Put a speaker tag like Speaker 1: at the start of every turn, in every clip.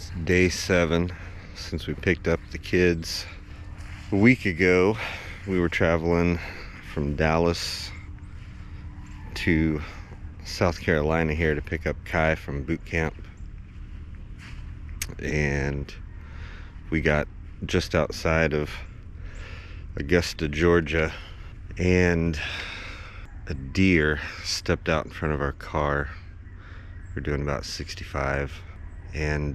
Speaker 1: It's day 7 since we picked up the kids. A week ago, we were traveling from Dallas to South Carolina here to pick up Kai from Bootcamp. And we got just outside of Augusta, Georgia, and a deer stepped out in front of our car. We're doing about 65, and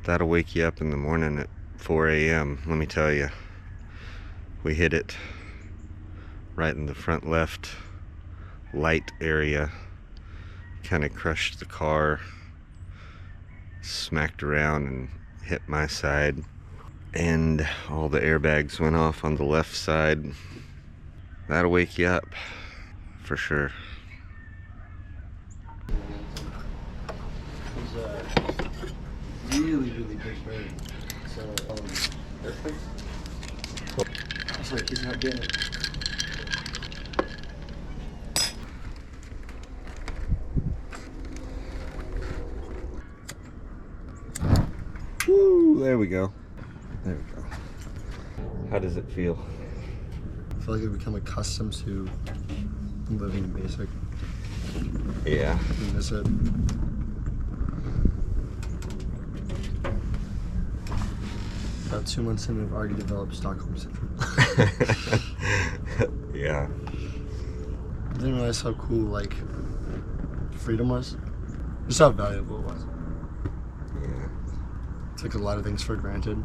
Speaker 1: that'll wake you up in the morning at 4 a.m. Let me tell you, we hit it right in the front left light area, kind of crushed the car, smacked around and hit my side, and all the airbags went off on the left side. That'll wake you up for sure.
Speaker 2: Really big bird. So, perfect. It's like he's not getting it.
Speaker 1: Woo, there we go. There we go. How does it feel?
Speaker 2: I feel like I've become accustomed to living in basic.
Speaker 1: Yeah.
Speaker 2: I miss it. About 2 months in, I've already developed Stockholm syndrome.
Speaker 1: Yeah.
Speaker 2: I didn't realize how cool, like, freedom was. Just how valuable it was.
Speaker 1: Yeah.
Speaker 2: Took a lot of things for granted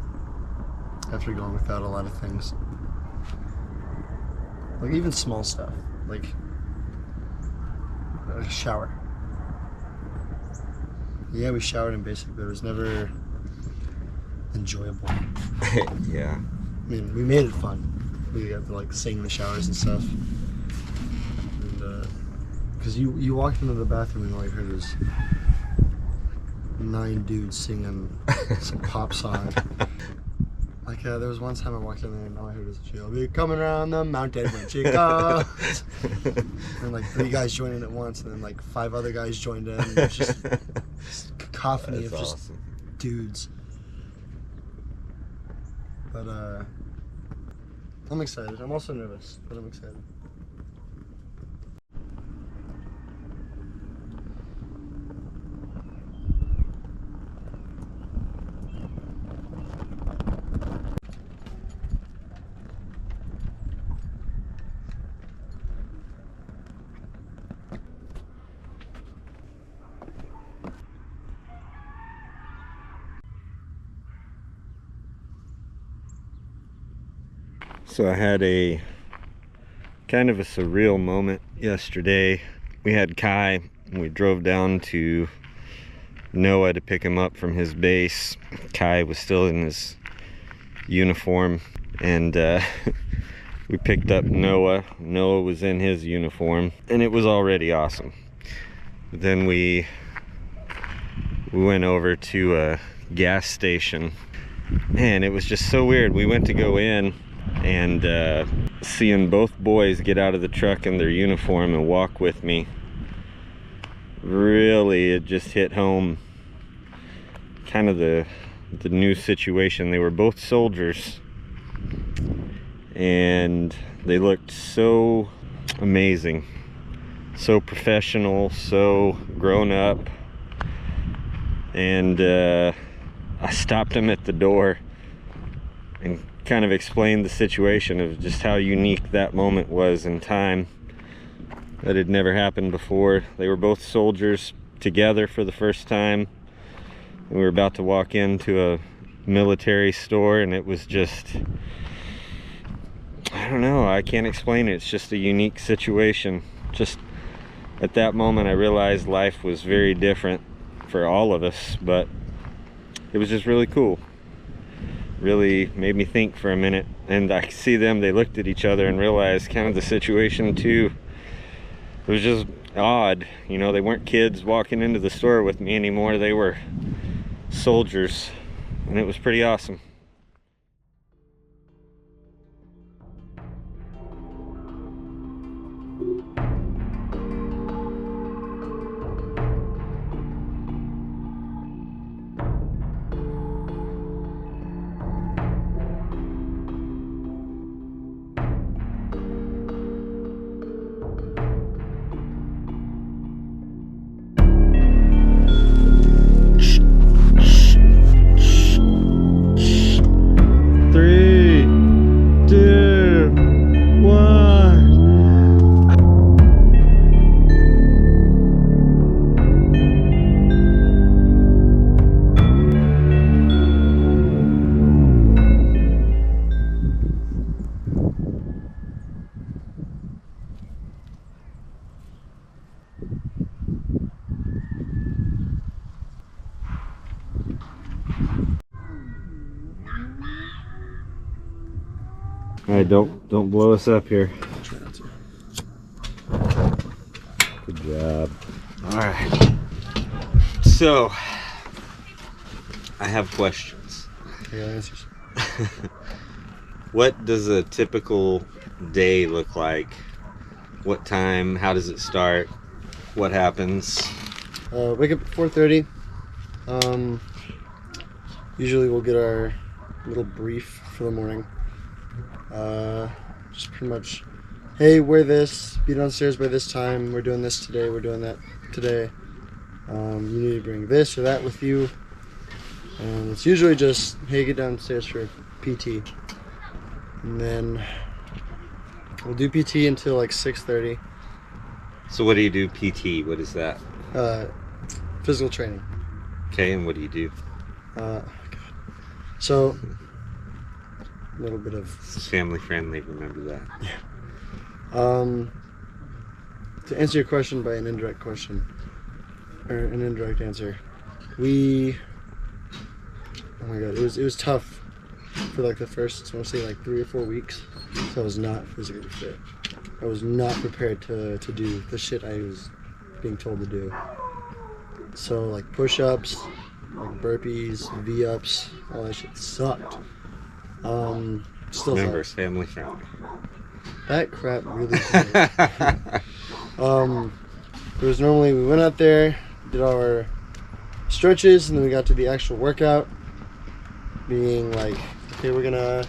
Speaker 2: after going without a lot of things. Like, even small stuff. Like a shower. Yeah, we showered in basic, but it was never enjoyable.
Speaker 1: Yeah.
Speaker 2: I mean, we made it fun. We got to like sing in the showers and stuff. And because you walked into the bathroom and all you heard was 9 dudes singing some pop song. Like there was one time I walked in there and all I heard was "She'll be coming around the mountain when she comes." And like 3 guys joined in at once, and then like 5 other guys joined in. And it was just cacophony of just
Speaker 1: awesome.
Speaker 2: Dudes. But I'm excited. I'm also nervous, but I'm excited.
Speaker 1: So I had a kind of a surreal moment yesterday. We had Kai and we drove down to Noah to pick him up from his base. Kai was still in his uniform, and we picked up Noah. Noah was in his uniform, and it was already awesome. But then we went over to a gas station, and it was just so weird. We went to go in, and seeing both boys get out of the truck in their uniform and walk with me, really, it just hit home kind of the new situation. They were both soldiers, and they looked so amazing, so professional, so grown up. And I stopped them at the door and kind of explained the situation of just how unique that moment was in time. That had never happened before. They were both soldiers together for the first time. And we were about to walk into a military store, and it was just, I don't know, I can't explain it. It's just a unique situation. Just at that moment I realized life was very different for all of us, but it was just really cool. Really made me think for a minute, and I see them, they looked at each other and realized kind of the situation too. It was just odd, you know, they weren't kids walking into the store with me anymore, they were soldiers, and it was pretty awesome. right, don't blow us up here.
Speaker 2: I'll try not to.
Speaker 1: Good job. All right. So, I have questions.
Speaker 2: I got answers.
Speaker 1: What does a typical day look like? What time? How does it start? What happens?
Speaker 2: Wake up at 4:30. Usually we'll get our little brief for the morning. Just pretty much, hey, wear this, be downstairs by this time, we're doing this today, we're doing that today. You need to bring this or that with you. And it's usually just, hey, get downstairs for PT. And then we'll do PT until like 6:30.
Speaker 1: So what do you do PT? What is that?
Speaker 2: Physical training.
Speaker 1: Okay, and what do you do?
Speaker 2: God. So, a little bit of...
Speaker 1: It's family friendly, remember that.
Speaker 2: Yeah. To answer your question by an indirect question, or an indirect answer, oh my god, it was tough for like the first, I want to say like 3 or 4 weeks. So I was not physically fit. I was not prepared to do the shit I was being told to do. So like push-ups, like burpees, V-ups, all that shit sucked. Still
Speaker 1: Remember, it's
Speaker 2: sucks.
Speaker 1: family friendly.
Speaker 2: That crap really did. It was normally, we went out there, did our stretches, and then we got to the actual workout, being like, okay, we're gonna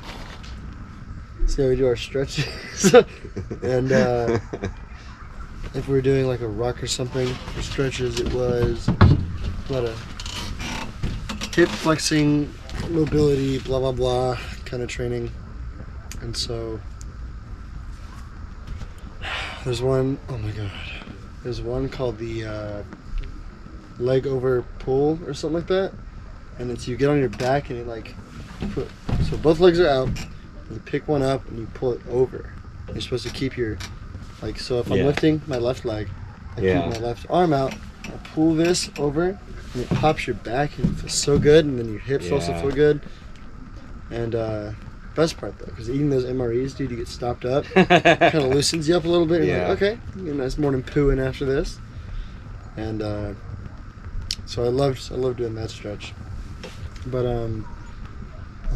Speaker 2: see how we do our stretches. And if we were doing like a ruck or something for stretches, it was a lot of hip flexing, mobility, blah blah blah kind of training. And so there's one, oh my god, there's one called the leg over pull or something like that, and it's you get on your back and you like put, so both legs are out, and you pick one up and you pull it over. You're supposed to keep your, like, so if I'm lifting my left leg, I keep my left arm out, I pull this over, and it pops your back, and it feels so good, and then your hips also feel good. And best part though, because eating those MREs, dude, you get stopped up, kind of loosens you up a little bit. And you're like, okay, you get a nice morning poo in after this. And so I loved doing that stretch. But oh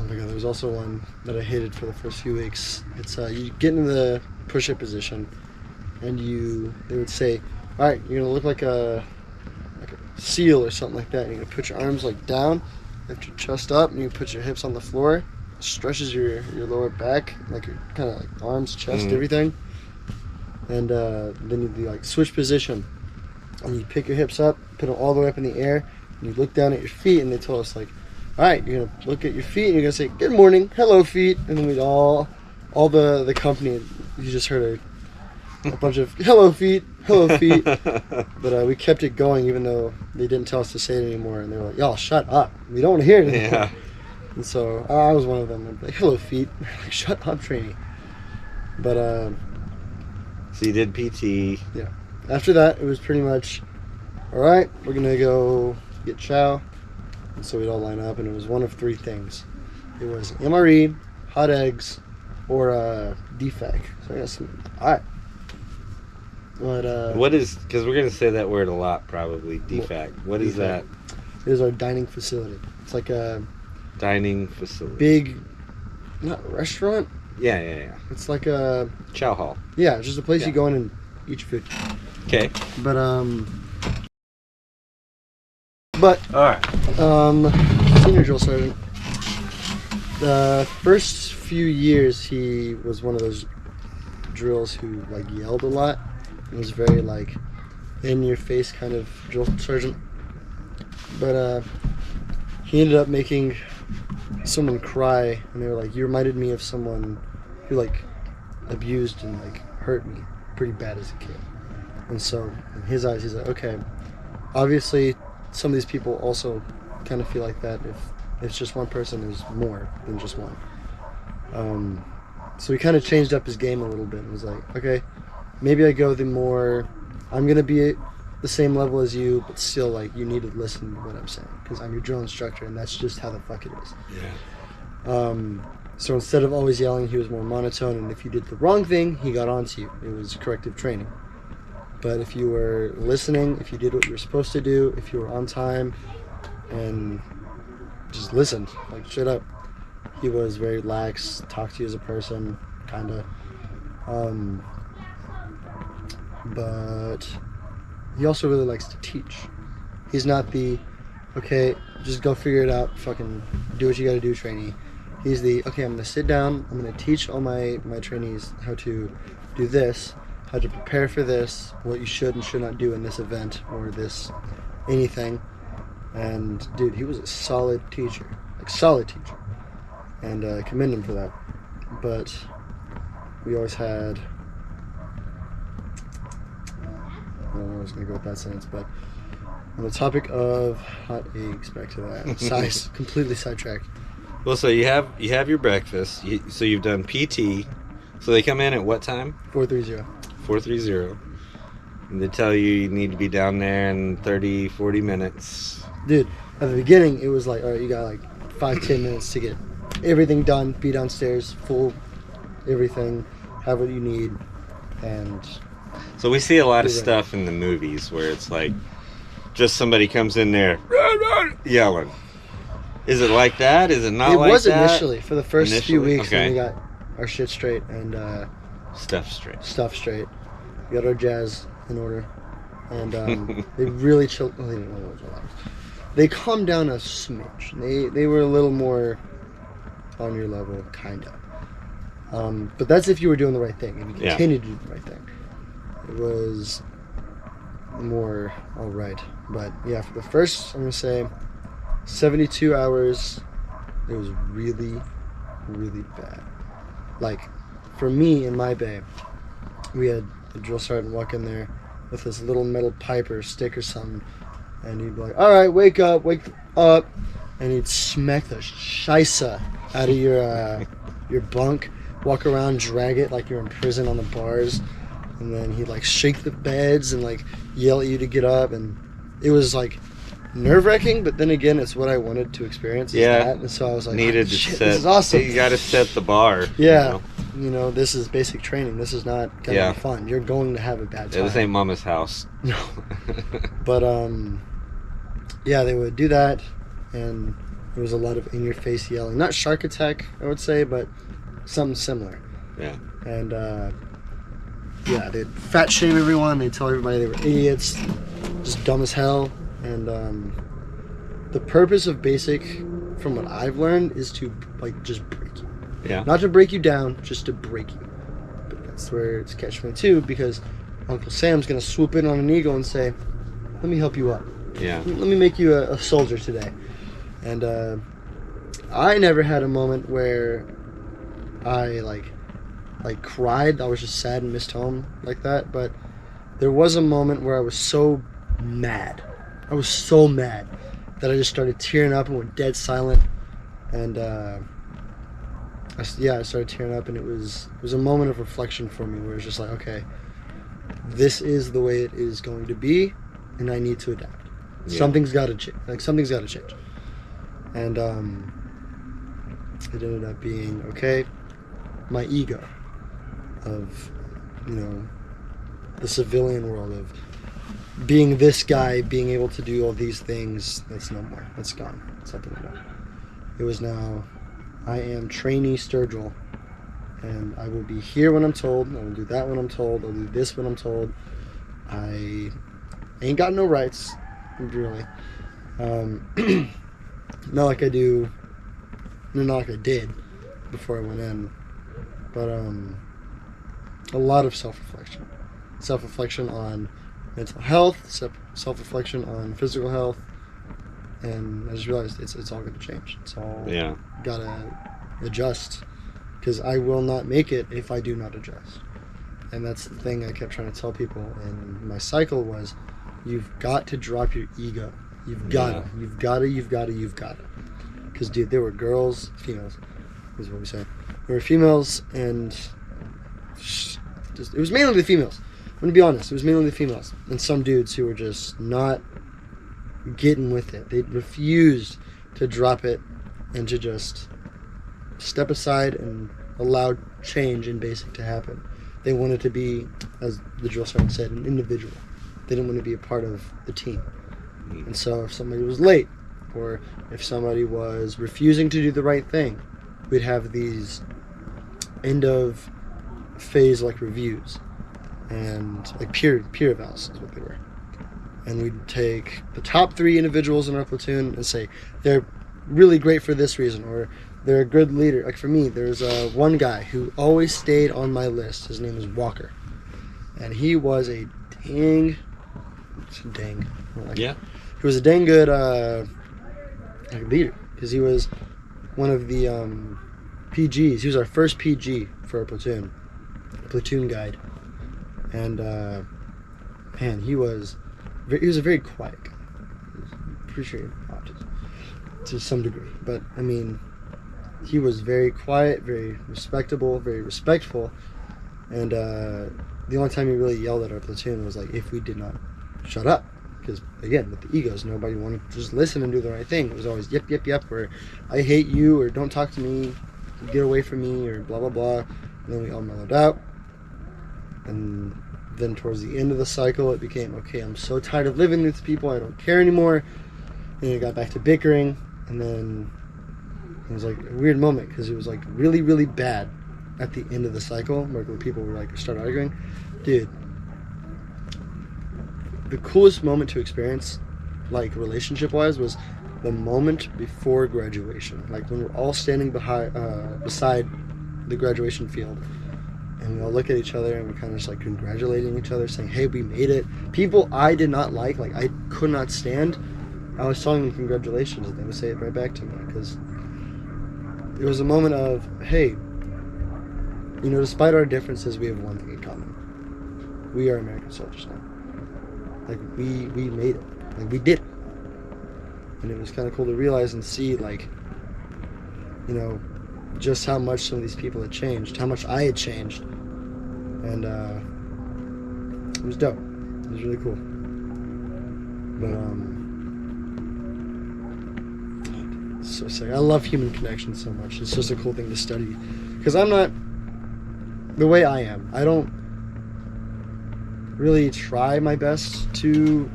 Speaker 2: my god, there was also one that I hated for the first few weeks. It's you get in the push-up position, and they would say, all right, you're gonna look like a seal or something like that. And you're gonna put your arms like down, lift your chest up, and you put your hips on the floor. It stretches your lower back, like your kind of like arms, chest, everything. And then you do like switch position, and you pick your hips up, put them all the way up in the air, and you look down at your feet. And they told us like, all right, you're gonna look at your feet, and you're gonna say, good morning, hello feet, and then we'd all the company, you just heard a bunch of hello feet. But we kept it going even though they didn't tell us to say it anymore, and they were like, y'all shut up, we don't want to hear it anymore.
Speaker 1: Yeah.
Speaker 2: And so I was one of them. I'd be like, hello feet. Like, shut up, trainee. But
Speaker 1: So you did PT.
Speaker 2: yeah, after that it was pretty much, all right, we're gonna go get chow. And so we'd all line up, and it was one of 3 things. It was MRE, hot eggs, or DFAC. So I got some. All right. But
Speaker 1: What is, because we're going to say that word a lot probably, DFAC. What is that?
Speaker 2: It is our dining facility. It's like a
Speaker 1: Dining facility.
Speaker 2: big, not restaurant.
Speaker 1: Yeah.
Speaker 2: It's like a
Speaker 1: Chow hall.
Speaker 2: yeah, it's just a place you go in and eat your food.
Speaker 1: Okay.
Speaker 2: But
Speaker 1: Alright.
Speaker 2: Senior drill sergeant. The first few years, he was one of those drills who like yelled a lot. It was very like in your face kind of drill sergeant. But he ended up making someone cry, and they were like, you reminded me of someone who like abused and like hurt me pretty bad as a kid. And so in his eyes, he's like, okay, obviously some of these people also kind of feel like that. If it's just one person, there's more than just one. So he kind of changed up his game a little bit and was like, okay, maybe I go the more, I'm going to be the same level as you, but still, like, you need to listen to what I'm saying, because I'm your drill instructor, and that's just how the fuck it is.
Speaker 1: Yeah.
Speaker 2: So instead of always yelling, he was more monotone, and if you did the wrong thing, he got onto you. It was corrective training. But if you were listening, if you did what you were supposed to do, if you were on time, and just listened, like straight up, he was very lax, talked to you as a person, kind of. But he also really likes to teach. He's not the, okay, just go figure it out, fucking do what you gotta do trainee. He's the, okay, I'm gonna sit down, I'm gonna teach all my trainees how to do this, how to prepare for this, what you should and should not do in this event or this anything. And dude, he was a solid teacher, like solid teacher, and I commend him for that. But we always had, I don't know, I was gonna go with that sentence, but on the topic of hot eggs, back to that, completely sidetracked.
Speaker 1: Well, so you have your breakfast. So you've done PT. So they come in at what time?
Speaker 2: 4:30.
Speaker 1: 4:30. And they tell you need to be down there in 30, 40 minutes.
Speaker 2: Dude, at the beginning, it was like, all right, you got like 5-10 minutes to get everything done, be downstairs, full everything, have what you need, and...
Speaker 1: So we see a lot of stuff in the movies where it's like, just somebody comes in there, yelling. Is it like that? Is it not like that?
Speaker 2: It was initially, for the first few weeks,
Speaker 1: okay.
Speaker 2: when we got our shit straight and...
Speaker 1: Stuff straight.
Speaker 2: We got our jazz in order. And they really chilled. Well, they didn't really relax. They calmed down a smidge. They were a little more on your level, kind of. But that's if you were doing the right thing and you continued to do the right thing. It was more all right. But yeah, for the first, I'm going to say, 72 hours, it was really, really bad. Like, for me in my bay, we had the drill sergeant walk in there with this little metal pipe or stick or something, and he'd be like, all right, wake up, and he'd smack the shisa out of your bunk, walk around, drag it like you're in prison on the bars, and then he'd like shake the beds and like yell at you to get up, and it was like nerve-wracking, but then again, it's what I wanted to experience. That. And so I was like,
Speaker 1: needed to
Speaker 2: shit,
Speaker 1: set.
Speaker 2: This is awesome.
Speaker 1: You got to set the bar.
Speaker 2: Yeah, you know, this is basic training. This is not gonna be fun. You're going to have a bad time.
Speaker 1: Yeah, this ain't mama's house.
Speaker 2: No. But yeah, they would do that, and there was a lot of in-your-face yelling. Not shark attack, I would say, but something similar.
Speaker 1: Yeah.
Speaker 2: And yeah, they'd fat shame everyone. They'd tell everybody they were idiots, just dumb as hell. And the purpose of basic, from what I've learned, is to like just break you.
Speaker 1: Yeah.
Speaker 2: Not to break you down, just to break you. But that's where it's catch-22, because Uncle Sam's gonna swoop in on an ego and say, "Let me help you up.
Speaker 1: Yeah.
Speaker 2: Let me make you a soldier today." And I never had a moment where I like cried. I was just sad and missed home like that. But there was a moment where I was so mad. I was so mad that I just started tearing up and went dead silent. And I started tearing up, and it was a moment of reflection for me, where it's just like, okay, this is the way it is going to be, and I need to adapt. Yeah. Something's got to change. Something's got to change. And it ended up being, okay, my ego of, you know, the civilian world of being this guy, being able to do all these things, that's no more. That's gone. It's up and down. It was now, I am trainee Sturgill, and I will be here when I'm told. I will do that when I'm told. I'll do this when I'm told. I ain't got no rights, really. Not like I do, not like I did before I went in, but a lot of self-reflection. Self-reflection on mental health, self-reflection on physical health, and I just realized it's all going to change. It's all gotta adjust, because I will not make it if I do not adjust. And that's the thing I kept trying to tell people in my cycle was, you've got to drop your ego. You've got to. You've got to. Because, dude, there were girls, females, is what we say. There were females, and it was mainly the females. I'm going to be honest. It was mainly the females. And some dudes who were just not getting with it. They refused to drop it and to just step aside and allow change in basic to happen. They wanted to be, as the drill sergeant said, an individual. They didn't want to be a part of the team. And so if somebody was late, or if somebody was refusing to do the right thing, we'd have these end of phase like reviews and like peer evals is what they were. And we'd take the top 3 individuals in our platoon and say they're really great for this reason, or they're a good leader. Like for me, there's one guy who always stayed on my list. His name is Walker, and he was a dang.
Speaker 1: Yeah.
Speaker 2: He was a dang good leader because he was one of the PGs. He was our first PG for our platoon guide, and man, he was a very quiet guy. Pretty sure he had autism to some degree, but I mean, he was very quiet, very respectable, very respectful, and the only time he really yelled at our platoon was like if we did not shut up. Because again, with the egos, nobody wanted to just listen and do the right thing. It was always yep, yep, yep, or I hate you, or don't talk to me, get away from me, or blah, blah, blah. And then we all mellowed out. And then towards the end of the cycle, it became, okay, I'm so tired of living with people, I don't care anymore. And it got back to bickering. And then it was like a weird moment because it was like really, really bad at the end of the cycle, where people were like, start arguing. Dude. The coolest moment to experience, like relationship-wise, was the moment before graduation. Like when we're all standing beside the graduation field, and we all look at each other and we're kind of just like congratulating each other, saying, "Hey, we made it." People I did not like I could not stand. I was telling them congratulations, and they would say it right back to me because it was a moment of, hey, despite our differences, we have one thing in common: we are American soldiers now. Like we made it. Like we did it. And it was kind of cool to realize and see, like, just how much some of these people had changed, how much I had changed. And it was dope. It was really cool. But it's so sick. I love human connection so much. It's just a cool thing to study. Because I'm not the way I am. I don't really try my best to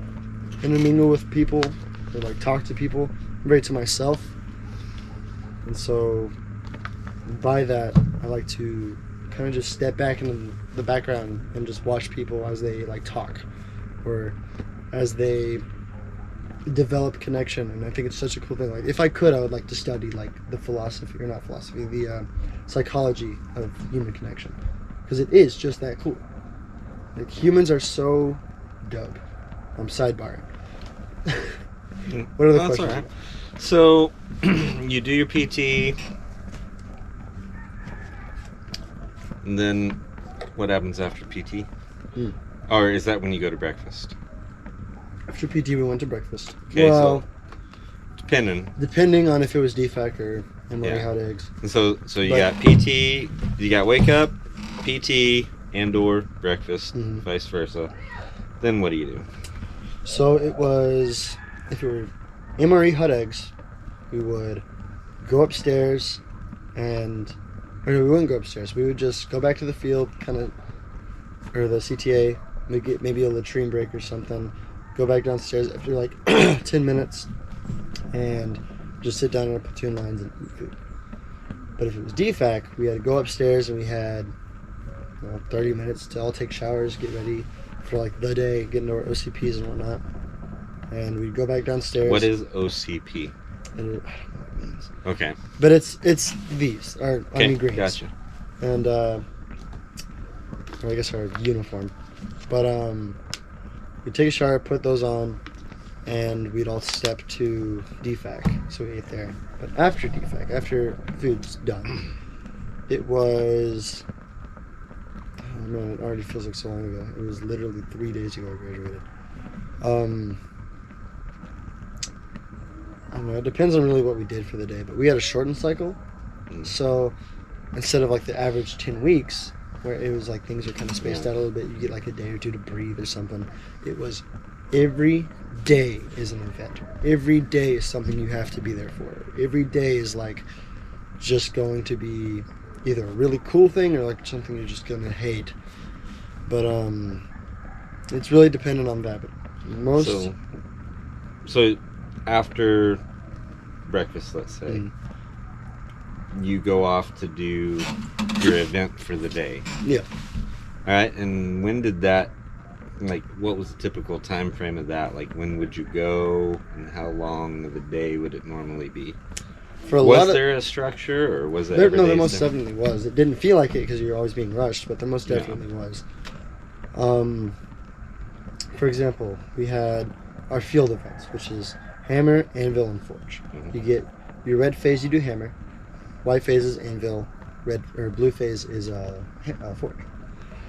Speaker 2: intermingle with people or like talk to people. I'm very to myself, and so by that I like to kind of just step back into the background and just watch people as they like talk or as they develop connection. And I think it's such a cool thing. Like if I could, I would like to study like the psychology of human connection, because it is just that cool. Like humans are so dope. I'm sidebarring. What are the questions? All right.
Speaker 1: So you do your PT, and then what happens after PT? Or is that when you go to breakfast?
Speaker 2: After PT, we went to breakfast.
Speaker 1: Okay, well, so depending
Speaker 2: on if it was DFAC or MRE hot eggs.
Speaker 1: And so you got PT, you got wake up, PT, and/or breakfast, vice versa. Then what do you do?
Speaker 2: So it was, if it were MRE hot eggs, we would go upstairs or no, we wouldn't go upstairs. We would just go back to the field, or the CTA, get maybe a latrine break or something, go back downstairs after like 10 minutes, and just sit down in our platoon lines and eat food. But if it was DFAC, we had to go upstairs and we had 30 minutes to all take showers, get ready for like the day, get into our OCPs and whatnot. And we'd go back downstairs.
Speaker 1: What is OCP?
Speaker 2: I don't know what it means.
Speaker 1: Okay.
Speaker 2: But it's these, our army greens.
Speaker 1: Gotcha.
Speaker 2: And I guess our uniform. But we'd take a shower, put those on, and we'd all step to DFAC. So we ate there. But after DFAC, after food's done, it was... Oh man, it already feels like so long ago. It was literally 3 days ago I graduated. I don't know, it depends on really what we did for the day, but we had a shortened cycle. So instead of like the average 10 weeks, where it was like things are kind of spaced out a little bit, you get like a day or two to breathe or something. It was every day is an event. Every day is something you have to be there for. Every day is like just going to be either a really cool thing or like something you're just gonna hate. But it's really dependent on that. But most
Speaker 1: so after breakfast, let's say, you go off to do your event for the day.
Speaker 2: Yeah.
Speaker 1: All right, and when did that, like, what was the typical time frame of that? Like, when would you go, and how long of a day would it normally be? Was there a structure, or was it?
Speaker 2: No, there most definitely was. It didn't feel like it because you're always being rushed, but there most definitely was. For example, we had our field events, which is hammer, anvil, and forge. You get your red phase, you do hammer. White phase is anvil. Red or blue phase is forge.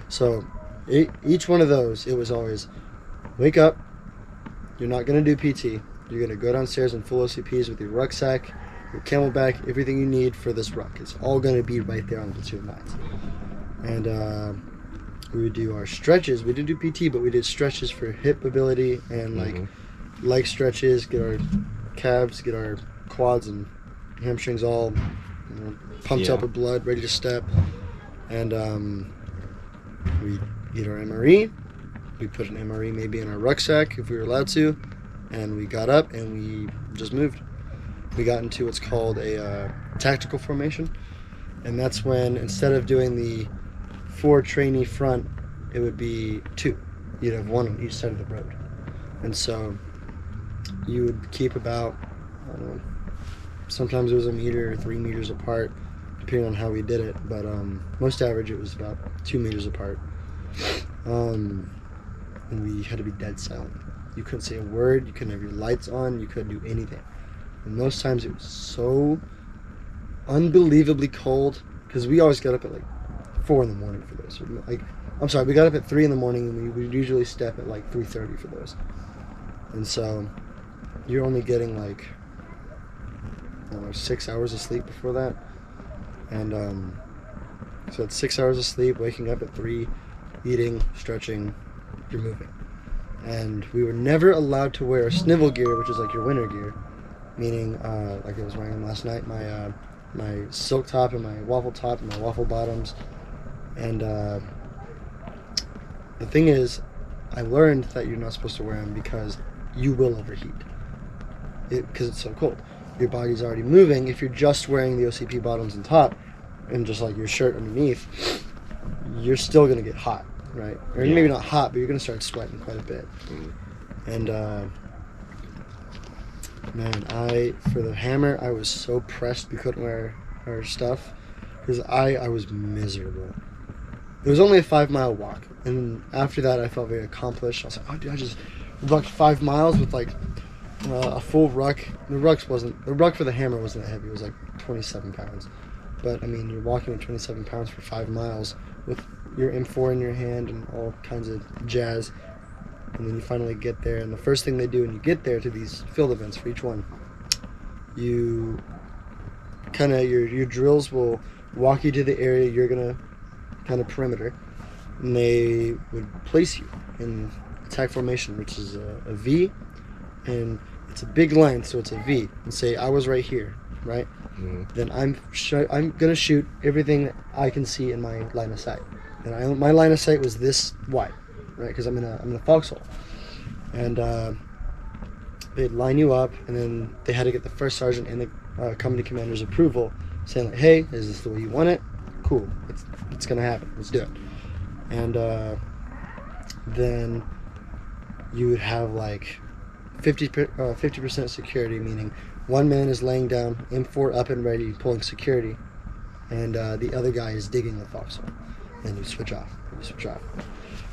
Speaker 2: So each one of those, it was always wake up. You're not gonna do PT. You're gonna go downstairs in full OCPs with your rucksack, your camelback, everything you need for this ruck. It's all gonna be right there on the platoon lines. And we would do our stretches. We didn't do PT, but we did stretches for hip ability and like leg stretches, get our calves, get our quads and hamstrings all pumped up with blood, ready to step. And we eat our MRE. We put an MRE maybe in our rucksack if we were allowed to, and we got up and we just moved. We got into what's called a tactical formation, and that's when instead of doing the 4 trainee front, it would be 2. You'd have 1 on each side of the road, and so you would keep about, I don't know, sometimes it was 1 meter or 3 meters apart, depending on how we did it, but most average it was about 2 meters apart. And we had to be dead silent. You couldn't say a word, you couldn't have your lights on, you couldn't do anything. And most times it was so unbelievably cold, because we always got up at like 4 in the morning for those. Like, I'm sorry, we got up at 3 in the morning, and we would usually step at like 3:30 for those. And so you're only getting like, I don't know, 6 hours of sleep before that. And so it's 6 hours of sleep, waking up at 3, eating, stretching, you're moving. And we were never allowed to wear snivel gear, which is like your winter gear, meaning like I was wearing them last night, my silk top and my waffle top and my waffle bottoms. And the thing is, I learned that you're not supposed to wear them because you will overheat, because it's so cold. Your body's already moving. If you're just wearing the OCP bottoms and top and just like your shirt underneath, you're still going to get hot, right? Or maybe not hot, but you're going to start sweating quite a bit. And man, for the hammer, I was so pressed we couldn't wear our stuff because I was miserable. It was only a 5-mile walk, and after that I felt very accomplished. I was like, oh dude, I just rucked 5 miles with like a full ruck. The ruck for the hammer wasn't that heavy. It was like 27 pounds. But I mean, you're walking with 27 pounds for 5 miles with your M4 in your hand and all kinds of jazz. And then you finally get there, and the first thing they do when you get there to these field events for each one, you kind of, your drills will walk you to the area you're gonna kind of perimeter, and they would place you in attack formation, which is a V, and it's a big line, so it's a V, and say I was right here, right? Then I'm gonna shoot everything that I can see in my line of sight, and my line of sight was this wide, right? Because I'm in a foxhole, and they'd line you up, and then they had to get the first sergeant and the company commander's approval, saying like, hey, is this the way you want it? Cool, it's gonna happen, let's do it. And then you would have like 50% security, meaning one man is laying down, M4 up and ready, pulling security, and the other guy is digging the foxhole. And you switch off.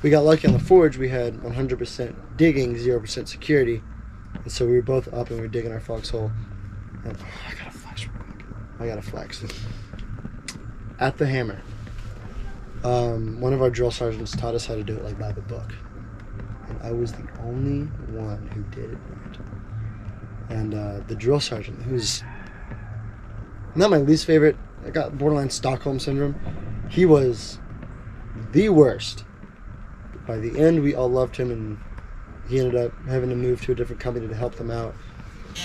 Speaker 2: We got lucky on the forge. We had 100% digging, 0% security, and so we were both up and we were digging our foxhole. And I gotta flex. At the hammer, one of our drill sergeants taught us how to do it like by the book, and I was the only one who did it right. And the drill sergeant, who's not my least favorite, I got borderline Stockholm syndrome, he was the worst. By the end, we all loved him, and he ended up having to move to a different company to help them out.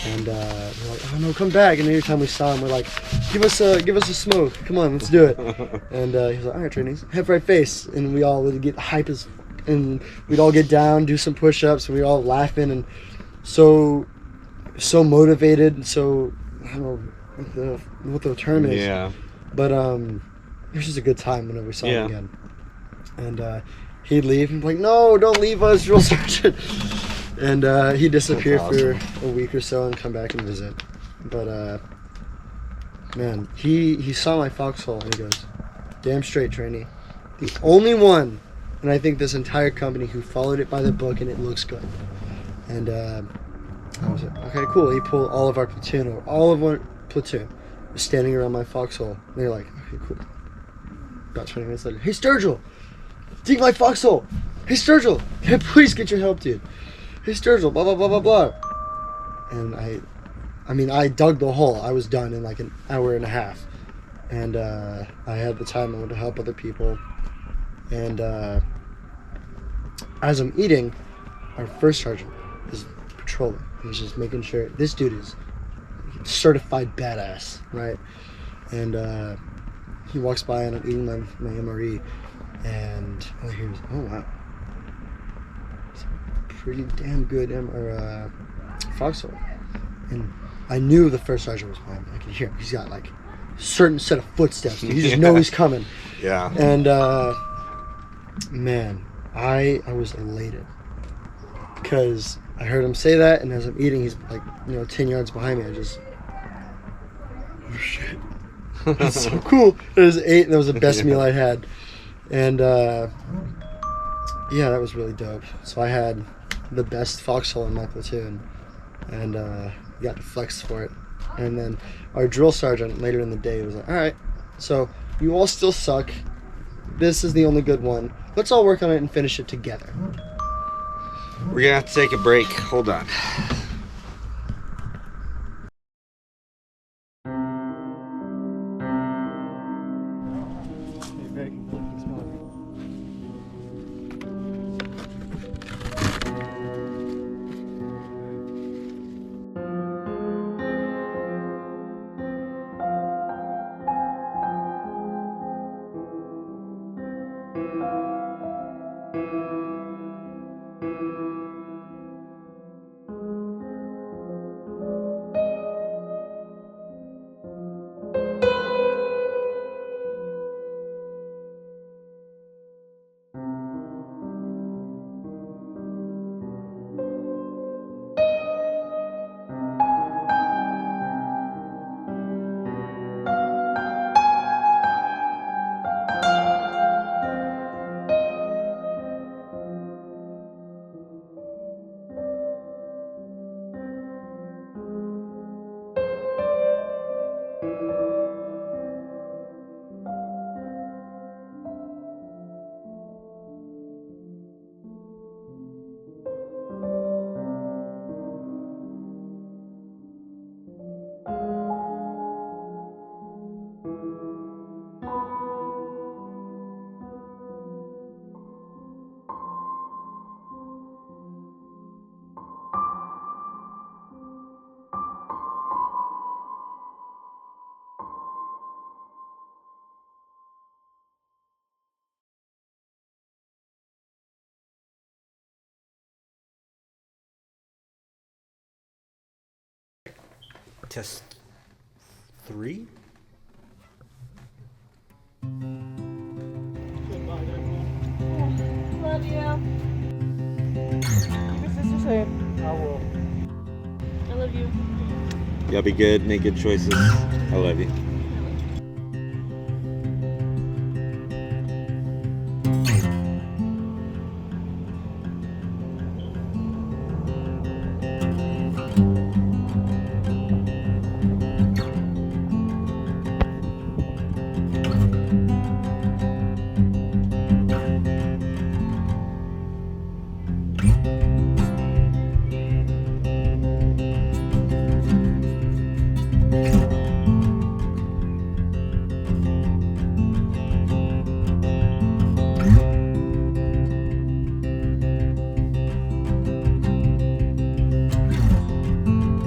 Speaker 2: And we're like, oh no, come back. And every time we saw him, we're like, give us a smoke. Come on, let's do it. And he was like, all right, trainees, head right face. And we all would get hype and we'd all get down, do some push-ups, and we all laughing and so motivated. And so I don't know what the term is.
Speaker 1: Yeah.
Speaker 2: But it was just a good time whenever we saw him again. And he'd leave and be like, no, don't leave us, drill sergeant. And he'd disappear for a week or so and come back and visit. But man, he saw my foxhole and he goes, damn straight, trainee. The only one, and I think this entire company, who followed it by the book and it looks good. And I was like, okay, cool. He pulled all of our platoon, or all of our platoon was standing around my foxhole. And they're like, okay, cool. About 20 minutes later, hey Sturgill, dig my foxhole. Hey Sturgill, hey, please get your help, dude. Hey Sturgill, blah blah blah blah blah. And I dug the hole. I was done in like an hour and a half, and I had the time I wanted to help other people. And as I'm eating, our first sergeant is patrolling. He's just making sure this dude is certified badass, right? And he walks by and I'm eating my MRE, and all I hear is, oh wow, it's a pretty damn good foxhole. And I knew the first sergeant was behind me. I could hear him. He's got like a certain set of footsteps. Dude. You just know he's coming.
Speaker 1: Yeah.
Speaker 2: And man, I was elated because I heard him say that, and as I'm eating, he's like 10 yards behind me. I just, oh shit. That's so cool. It was 8, and that was the best meal I had. And yeah, that was really dope. So I had the best foxhole in my platoon, and got to flex for it. And then our drill sergeant later in the day was like, all right, so you all still suck. This is the only good one. Let's all work on it and finish it together.
Speaker 1: We're gonna have to take a break. Hold on. Test 3?
Speaker 3: Goodbye, everyone. Love you. Keep your sister safe. I will. I love you.
Speaker 1: Y'all be good, make good choices. I love you.